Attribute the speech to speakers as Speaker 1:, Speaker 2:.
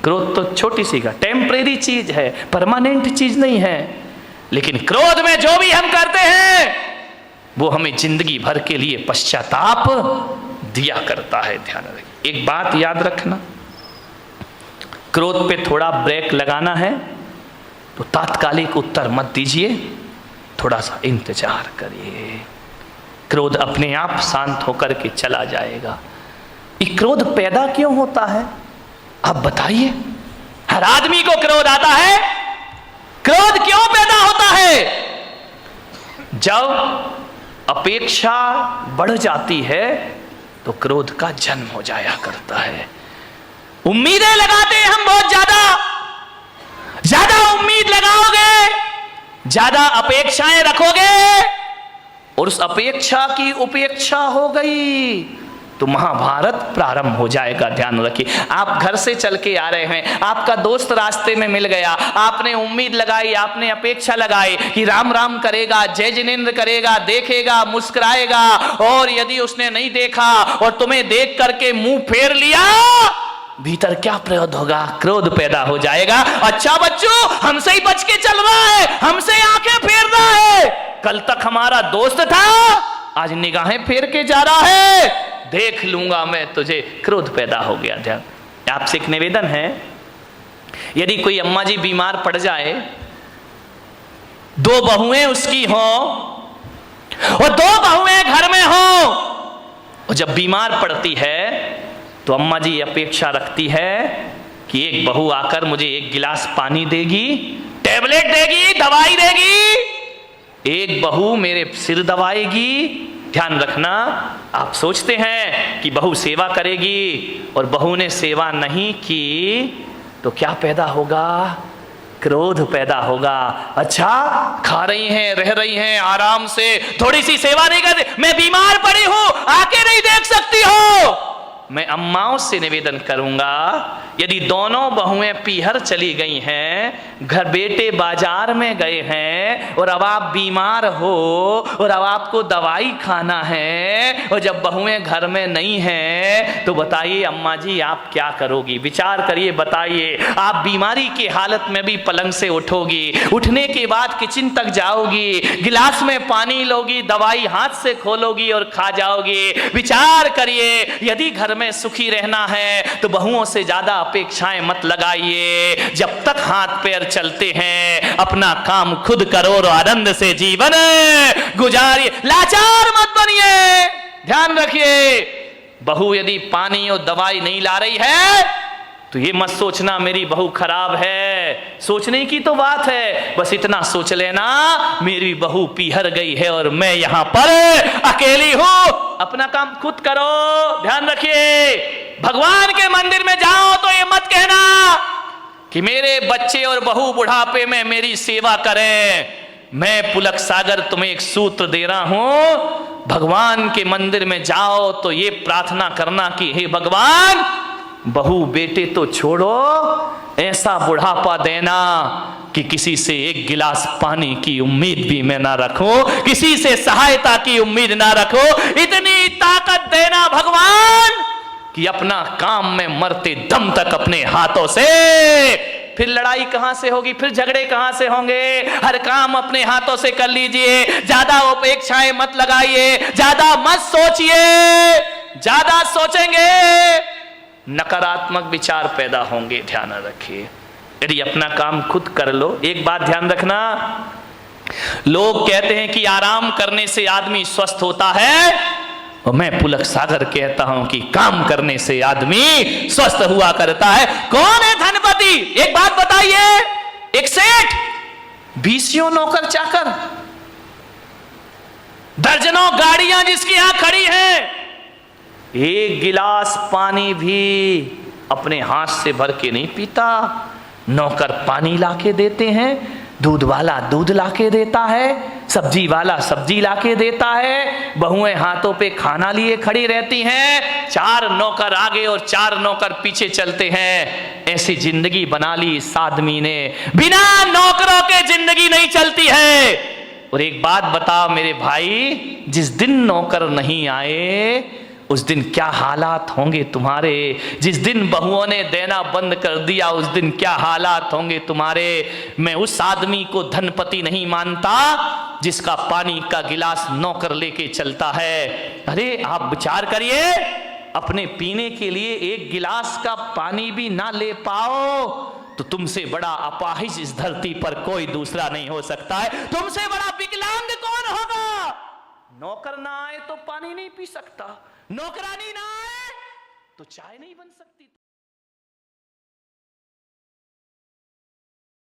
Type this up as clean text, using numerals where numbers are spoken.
Speaker 1: क्रोध तो छोटी सी का टेम्परेरी चीज है, परमानेंट चीज नहीं है। लेकिन क्रोध में जो भी हम करते हैं वो हमें जिंदगी भर के लिए पश्चाताप दिया करता है। ध्यान रखिए, एक बात याद रखना, क्रोध पे थोड़ा ब्रेक लगाना है तो तात्कालिक उत्तर मत दीजिए, थोड़ा सा इंतजार करिए, क्रोध अपने आप शांत होकर के चला जाएगा। ये क्रोध पैदा क्यों होता है आप बताइए? हर आदमी को क्रोध आता है, क्रोध क्यों पैदा होता है? जब अपेक्षा बढ़ जाती है तो क्रोध का जन्म हो जाया करता है। उम्मीदें लगाते हैं हम बहुत ज्यादा उम्मीद लगाओगे, ज्यादा अपेक्षाएं रखोगे और उस अपेक्षा की उपेक्षा हो गई तो महाभारत प्रारंभ हो जाएगा। ध्यान रखिए, आप घर से चल के आ रहे हैं, आपका दोस्त रास्ते में मिल गया, आपने उम्मीद लगाई, आपने अपेक्षा लगाई कि राम राम करेगा, जय जिनेंद्र करेगा, देखेगा, मुस्कुराएगा, और यदि उसने नहीं देखा और तुम्हें देख करके मुंह फेर लिया, भीतर क्या प्रयोग होगा? क्रोध पैदा हो जाएगा। अच्छा बच्चों, हमसे ही बच के चल रहा है, हमसे आंखें फेर रहा है, कल तक हमारा दोस्त था, आज निगाहें फेर के जा रहा है, देख लूंगा मैं तुझे। क्रोध पैदा हो गया। ध्यान, आपसे एक निवेदन है, यदि कोई अम्मा जी बीमार पड़ जाए, दो बहुएं उसकी हो और दो बहुएं घर में हो, और जब बीमार पड़ती है तो अम्मा जी अपेक्षा रखती है कि एक बहू आकर मुझे एक गिलास पानी देगी, टैबलेट देगी, दवाई देगी, एक बहू मेरे सिर दबाएगी। ध्यान रखना, आप सोचते हैं कि बहू सेवा करेगी और बहू ने सेवा नहीं की तो क्या पैदा होगा? क्रोध पैदा होगा। अच्छा, खा रही हैं, रह रही हैं आराम से, थोड़ी सी सेवा नहीं करती, मैं बीमार पड़ी हूं, आके नहीं देख सकती हो। मैं अम्माओं से निवेदन करूंगा, यदि दोनों बहुएं पीहर चली गई हैं, घर बेटे बाजार में गए हैं और अब आप बीमार हो और अब आपको दवाई खाना है और जब बहुएं घर में नहीं हैं तो बताइए अम्मा जी आप क्या करोगी? विचार करिए, बताइए। आप बीमारी की हालत में भी पलंग से उठोगी, उठने के बाद किचन तक जाओगी, गिलास में पानी लोगी, दवाई हाथ से खोलोगी और खा जाओगी। विचार करिए, यदि घर में सुखी रहना है तो बहुओं से ज्यादा अपेक्षाएं मत लगाइए। जब तक हाथ पैर चलते हैं अपना काम खुद करो और आनंद से जीवन गुजारिए, लाचार मत बनिए। ध्यान रखिए, बहू यदि पानी और दवाई नहीं ला रही है तो ये मत सोचना मेरी बहू खराब है, सोचने की तो बात है, बस इतना सोच लेना मेरी बहू पीहर गई है और मैं यहां पर अकेली हूं, अपना काम खुद करो। ध्यान रखिए, भगवान के मंदिर में जाओ तो ये मत कहना कि मेरे बच्चे और बहू बुढ़ापे में मेरी सेवा करें। मैं पुलक सागर तुम्हें एक सूत्र दे रहा हूं, भगवान के मंदिर में जाओ तो ये प्रार्थना करना कि हे भगवान, बहू बेटे तो छोड़ो, ऐसा बुढ़ापा देना कि किसी से एक गिलास पानी की उम्मीद भी मैं ना रखूं, किसी से सहायता की उम्मीद ना रखूं, इतनी ताकत देना भगवान कि अपना काम में मरते दम तक अपने हाथों से। फिर लड़ाई कहां से होगी, फिर झगड़े कहां से होंगे? हर काम अपने हाथों से कर लीजिए, ज्यादा अपेक्षाएं मत लगाइए, ज्यादा मत सोचिए, ज्यादा सोचेंगे नकारात्मक विचार पैदा होंगे। ध्यान रखिए, यदि अपना काम खुद कर लो। एक बात ध्यान रखना, लोग कहते हैं कि आराम करने से आदमी स्वस्थ होता है, और मैं पुलक सागर कहता हूं कि काम करने से आदमी स्वस्थ हुआ करता है। कौन है धनपति? एक बात बताइए, एक सेठ, बीसियों नौकर चाकर, दर्जनों गाड़ियां जिसकी यहां खड़ी हैं, एक गिलास पानी भी अपने हाथ से भर के नहीं पीता। नौकर पानी लाके देते हैं, दूध वाला दूध लाके देता है, सब्जी वाला सब्जी लाके देता है, बहुएं हाथों पे खाना लिए खड़ी रहती हैं, 4 नौकर आगे और 4 नौकर पीछे चलते हैं। ऐसी जिंदगी बना ली इस आदमी ने, बिना नौकरों के जिंदगी नहीं चलती है। और एक बात बताओ मेरे भाई, जिस दिन नौकर नहीं आए उस दिन क्या हालात होंगे तुम्हारे। जिस दिन बहुओं ने देना बंद कर दिया उस दिन क्या हालात होंगे तुम्हारे। मैं उस आदमी को धनपति नहीं मानता जिसका पानी का गिलास नौकर लेके चलता है। अरे आप विचार करिए, अपने पीने के लिए एक गिलास का पानी भी ना ले पाओ तो तुमसे बड़ा अपाहिज इस धरती पर कोई दूसरा नहीं हो सकता है। तुमसे बड़ा विकलांग कौन होगा। नौकर ना आए तो पानी नहीं पी सकता, नौकरानी ना आए तो चाय नहीं बन सकती।